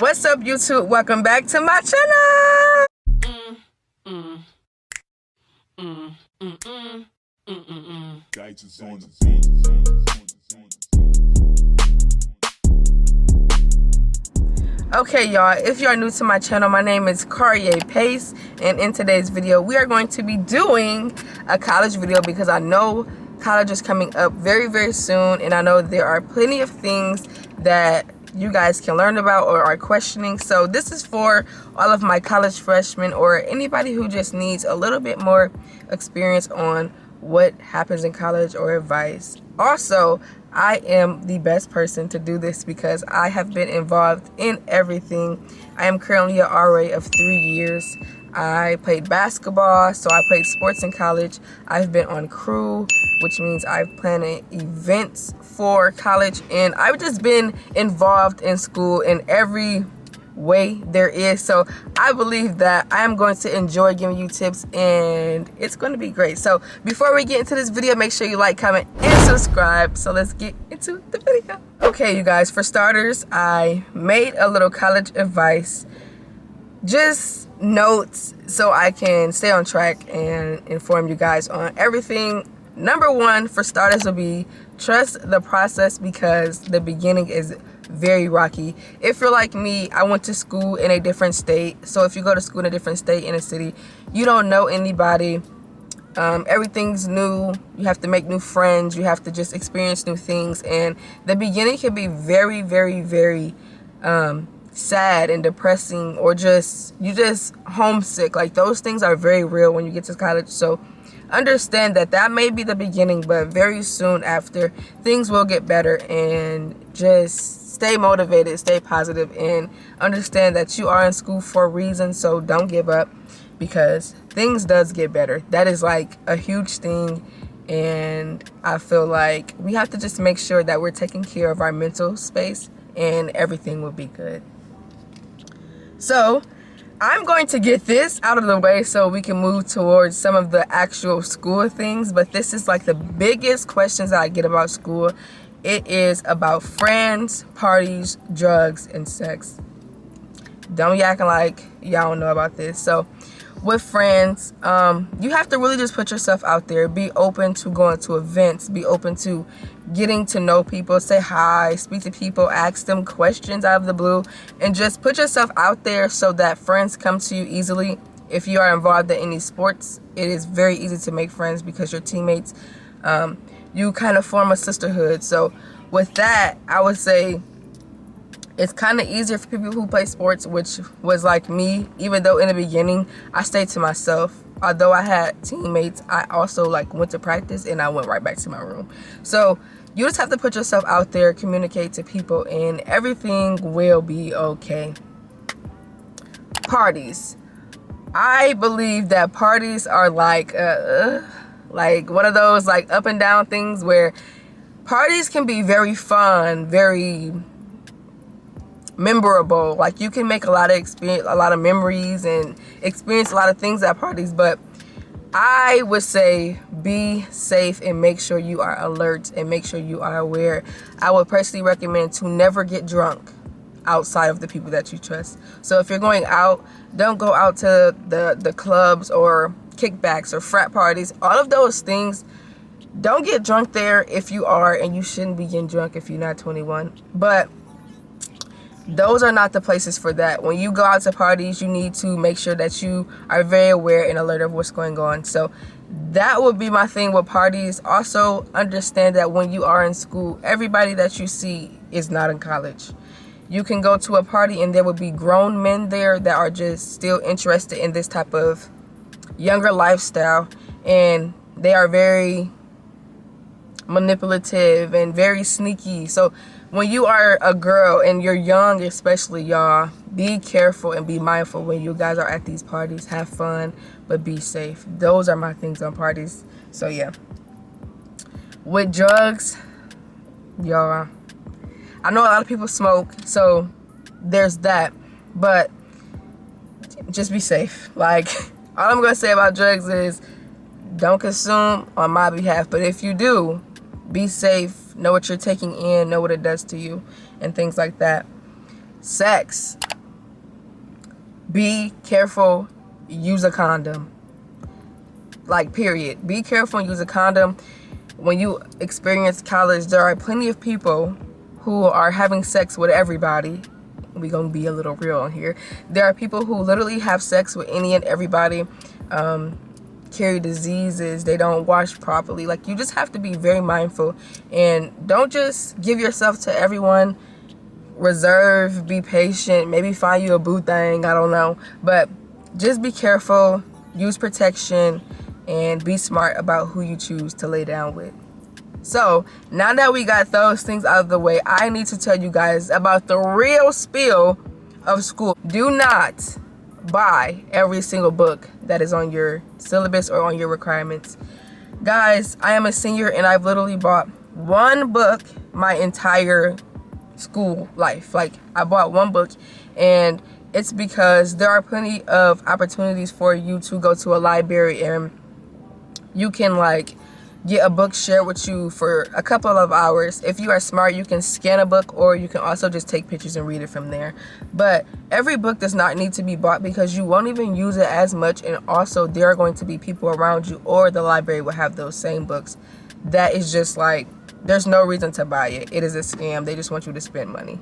What's up, YouTube? Welcome back to my channel. Okay, y'all, if you are new to my channel, my name is Careya Pace, and in today's video we are going to be doing a college video because I know college is coming up very soon, and I know there are plenty of things that you guys can learn about or are questioning. So this is for all of my college freshmen or anybody who just needs a little bit more experience on what happens in college or advice. Also, I am the best person to do this because I have been involved in everything. I am currently an RA of 3 years. I played basketball, so I played sports in college. I've been on crew, which means I've planned events for college, and I've just been involved in school in every way there is. So I believe that I am going to enjoy giving you tips, and it's going to be great. So before we get into this video, make sure you like, comment, and subscribe. So let's get into the video. Okay, you guys, for starters, I made a little college advice, just notes so I can stay on track and inform you guys on everything. Number one, for starters, will be trust the process because the beginning is very rocky. If you're like me, I went to school in a different state. So if you go to school in a different state, in a city, you don't know anybody. Everything's new. You have to make new friends. You have to just experience new things. And the beginning can be very sad and depressing, or you just homesick. Like, those things are very real when you get to college. So understand that may be the beginning, but very soon after, things will get better. And just stay motivated, stay positive, and understand that you are in school for a reason. So don't give up, because things does get better. That is like a huge thing, and I feel like we have to just make sure that we're taking care of our mental space, and everything will be good. So I'm going to get this out of the way so we can move towards some of the actual school things. But this is like the biggest questions that I get about school. It is about friends, parties, drugs, and sex. Don't be acting like y'all don't know about this. So with friends, you have to really just put yourself out there. Be open to going to events. Be open to getting to know people. Say hi, speak to people, ask them questions out of the blue, and just put yourself out there so that friends come to you easily. If you are involved in any sports, it is very easy to make friends because your teammates, you kind of form a sisterhood. So with that, I would say it's kind of easier for people who play sports, which was like me. Even though in the beginning I stayed to myself, although I had teammates, I also went to practice and I went right back to my room. So you just have to put yourself out there, communicate to people, and everything will be okay. Parties. I believe that parties are like one of those up and down things, where parties can be very fun, very memorable. Like, you can make a lot of memories and experience a lot of things at parties. But I would say be safe and make sure you are alert and make sure you are aware. I would personally recommend to never get drunk outside of the people that you trust. So if you're going out, don't go out to the clubs or kickbacks or frat parties. All of those things, don't get drunk there if you are, and you shouldn't be getting drunk if you're not 21. But those are not the places for that. When you go out to parties, you need to make sure that you are very aware and alert of what's going on. So that would be my thing with parties. Also, understand that when you are in school, everybody that you see is not in college. You can go to a party and there will be grown men there that are just still interested in this type of younger lifestyle, and they are very manipulative and very sneaky. So when you are a girl and you're young, especially, y'all, be careful and be mindful when you guys are at these parties. Have fun, but be safe. Those are my things on parties. So yeah. With drugs, y'all, I know a lot of people smoke, so there's that, but just be safe. Like, all I'm gonna say about drugs is don't consume on my behalf, but if you do, be safe, know what you're taking in, know what it does to you, and things like that. Sex. Be careful, use a condom. Like, period. Be careful and use a condom. When you experience college, there are plenty of people who are having sex with everybody. We're gonna be a little real on here. There are people who literally have sex with any and everybody, carry diseases, they don't wash properly. Like, you just have to be very mindful, and don't just give yourself to everyone. Reserve, be patient, maybe find you a boo thing, I don't know, but just be careful, use protection, and be smart about who you choose to lay down with. So now that we got those things out of the way, I need to tell you guys about the real spiel of school. Do not buy every single book that is on your syllabus or on your requirements. Guys, I am a senior and I've literally bought one book my entire school life. Like, I bought one book, and it's because there are plenty of opportunities for you to go to a library and you can like get a book shared with you for a couple of hours. If you are smart, you can scan a book, or you can also just take pictures and read it from there. But every book does not need to be bought, because you won't even use it as much, and also there are going to be people around you, or the library will have those same books. That is just like, there's no reason to buy it. It is a scam. They just want you to spend money.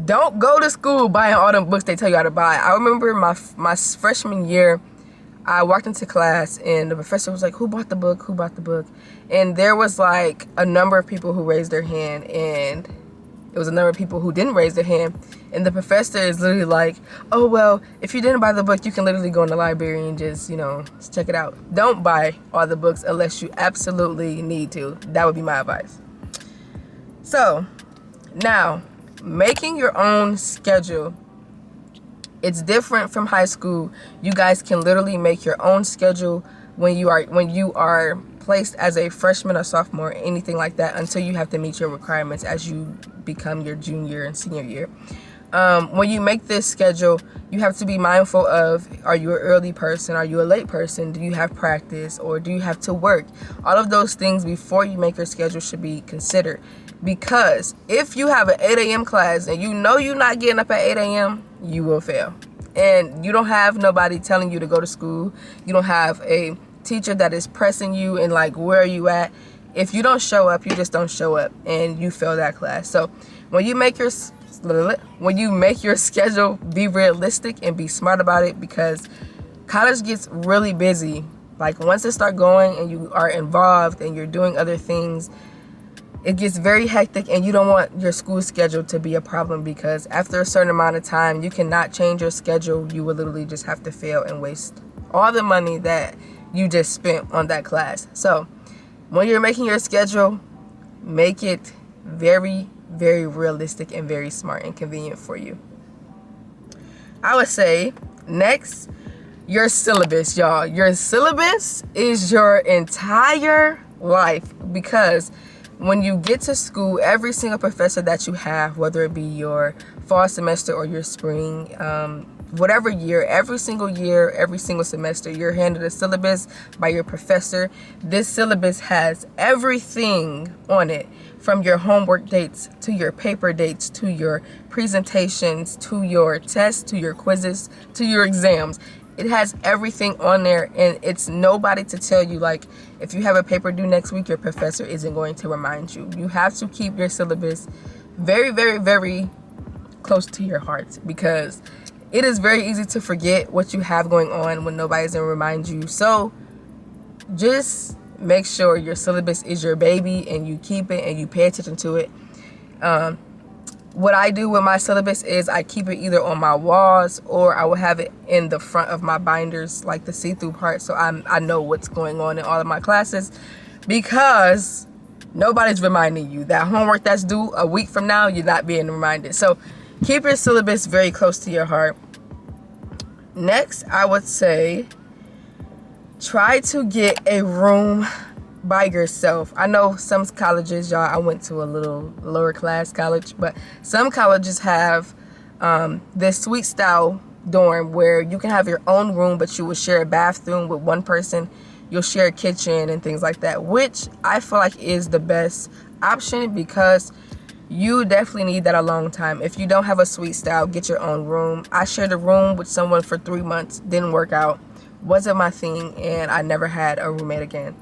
Don't go to school buying all them books they tell you how to buy. I remember my freshman year, I walked into class and the professor was like, who bought the book? Who bought the book? And there was like a number of people who raised their hand, and it was a number of people who didn't raise their hand. And the professor is literally like, oh, well, if you didn't buy the book, you can literally go in the library and just, check it out. Don't buy all the books unless you absolutely need to. That would be my advice. So now, making your own schedule. It's different from high school. You guys can literally make your own schedule when you are placed as a freshman or sophomore, anything like that, until you have to meet your requirements as you become your junior and senior year. When you make this schedule, you have to be mindful of, are you an early person? Are you a late person? Do you have practice, or do you have to work? All of those things before you make your schedule should be considered. Because if you have an 8 a.m. class and you know you're not getting up at 8 a.m., you will fail. And you don't have nobody telling you to go to school. You don't have a teacher that is pressing you and like, where are you at? If you don't show up, you just don't show up and you fail that class. So when you make your schedule, be realistic and be smart about it, because college gets really busy. Like, once it starts going and you are involved and you're doing other things, it gets very hectic, and you don't want your school schedule to be a problem, because after a certain amount of time, you cannot change your schedule. You will literally just have to fail and waste all the money that you just spent on that class. So when you're making your schedule, make it very, very realistic and very smart and convenient for you. I would say next, your syllabus, y'all. Your syllabus is your entire life, because when you get to school, every single professor that you have, whether it be your fall semester or your spring, whatever year, every single semester, you're handed a syllabus by your professor. This syllabus has everything on it, from your homework dates to your paper dates to your presentations to your tests to your quizzes to your exams. It has everything on there, and it's nobody to tell you, like, if you have a paper due next week, your professor isn't going to remind you. You have to keep your syllabus very, very, very close to your heart, because it is very easy to forget what you have going on when nobody's going to remind you. So just make sure your syllabus is your baby and you keep it and you pay attention to it. What I do with my syllabus is I keep it either on my walls, or I will have it in the front of my binders, like the see-through part, so I know what's going on in all of my classes, because nobody's reminding you. That homework that's due a week from now, you're not being reminded. So keep your syllabus very close to your heart. Next, I would say try to get a room by yourself. I know some colleges, y'all, I went to a little lower class college, but some colleges have this suite style dorm where you can have your own room, but you will share a bathroom with one person. You'll share a kitchen and things like that, which I feel like is the best option, because you definitely need that a long time. If you don't have a suite style, get your own room. I shared a room with someone for 3 months, didn't work out, wasn't my thing, and I never had a roommate again.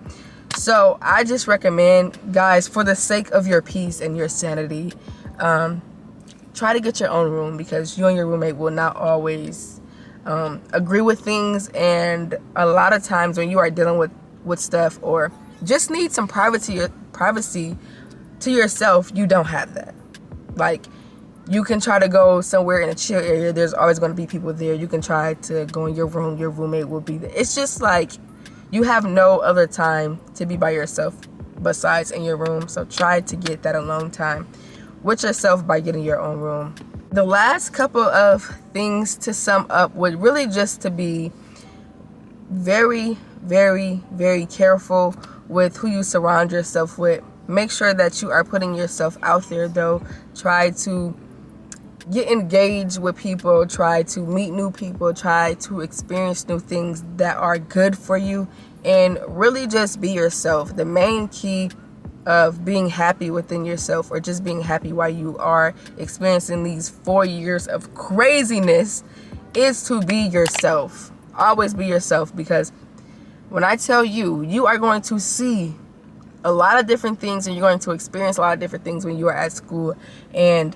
So I just recommend, guys, for the sake of your peace and your sanity, try to get your own room, because you and your roommate will not always agree with things, and a lot of times when you are dealing with stuff or just need some privacy to yourself, you don't have that. Like, you can try to go somewhere in a chill area, there's always going to be people there. You can try to go in your room, your roommate will be there. It's just like you have no other time to be by yourself besides in your room. So try to get that alone time with yourself by getting your own room. The last couple of things to sum up would really just to be very, very, very careful with who you surround yourself with. Make sure that you are putting yourself out there, though. Try to get engaged with people, try to meet new people, try to experience new things that are good for you, and really just be yourself. The main key of being happy within yourself, or just being happy while you are experiencing these 4 years of craziness, is to be yourself. Always be yourself, because when I tell you, you are going to see a lot of different things, and you're going to experience a lot of different things when you are at school, and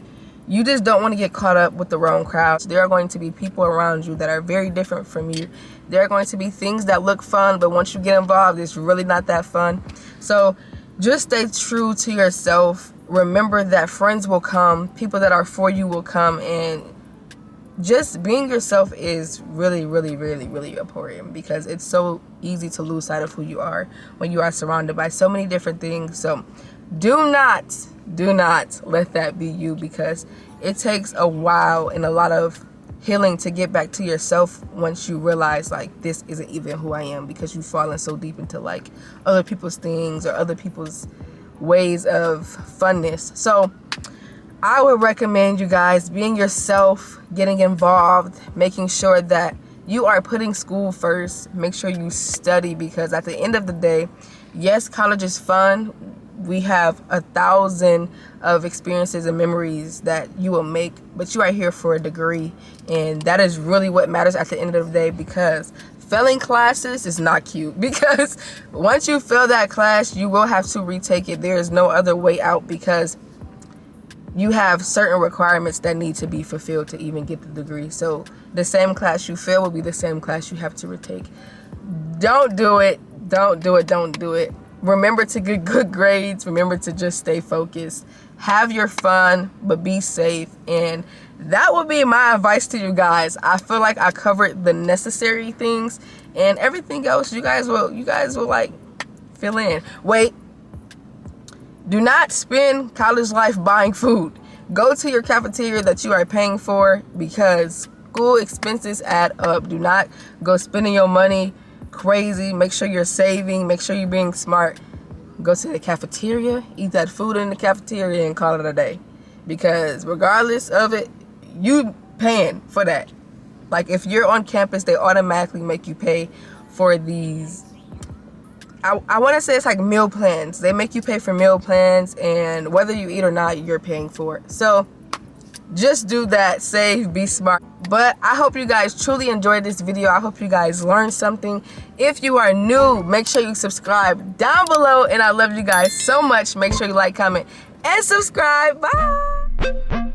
you just don't want to get caught up with the wrong crowd. There are going to be people around you that are very different from you. There are going to be things that look fun, but once you get involved, it's really not that fun. So just stay true to yourself. Remember that friends will come, people that are for you will come, and just being yourself is really, really, really, really important, because it's so easy to lose sight of who you are when you are surrounded by so many different things. So do not let that be you, because it takes a while and a lot of healing to get back to yourself once you realize, like, this isn't even who I am, because you've fallen so deep into like other people's things or other people's ways of funness. So I would recommend you guys being yourself, getting involved, making sure that you are putting school first. Make sure you study, because at the end of the day, yes, college is fun. We have 1,000 of experiences and memories that you will make, but you are here for a degree, and that is really what matters at the end of the day, because failing classes is not cute, because once you fail that class, you will have to retake it. There is no other way out, because you have certain requirements that need to be fulfilled to even get the degree. So the same class you fail will be the same class you have to retake. Don't do it. Don't do it. Don't do it. Remember to get good grades. Remember to just stay focused. Have your fun, but be safe. And that would be my advice to you guys. I feel like I covered the necessary things, and everything else you guys will like fill in. Wait. Do not spend college life buying food. Go to your cafeteria that you are paying for, because school expenses add up. Do not go spending your money crazy. Make sure you're saving. Make sure you're being smart. Go to the cafeteria, eat that food in the cafeteria, and call it a day. Because regardless of it, you paying for that. Like, if you're on campus, they automatically make you pay for these, I want to say it's like meal plans. They make you pay for meal plans, and whether you eat or not, you're paying for it. So just do that. Save, be smart. But I hope you guys truly enjoyed this video. I hope you guys learned something. If you are new, make sure you subscribe down below, and I love you guys so much. Make sure you like, comment, and subscribe. Bye.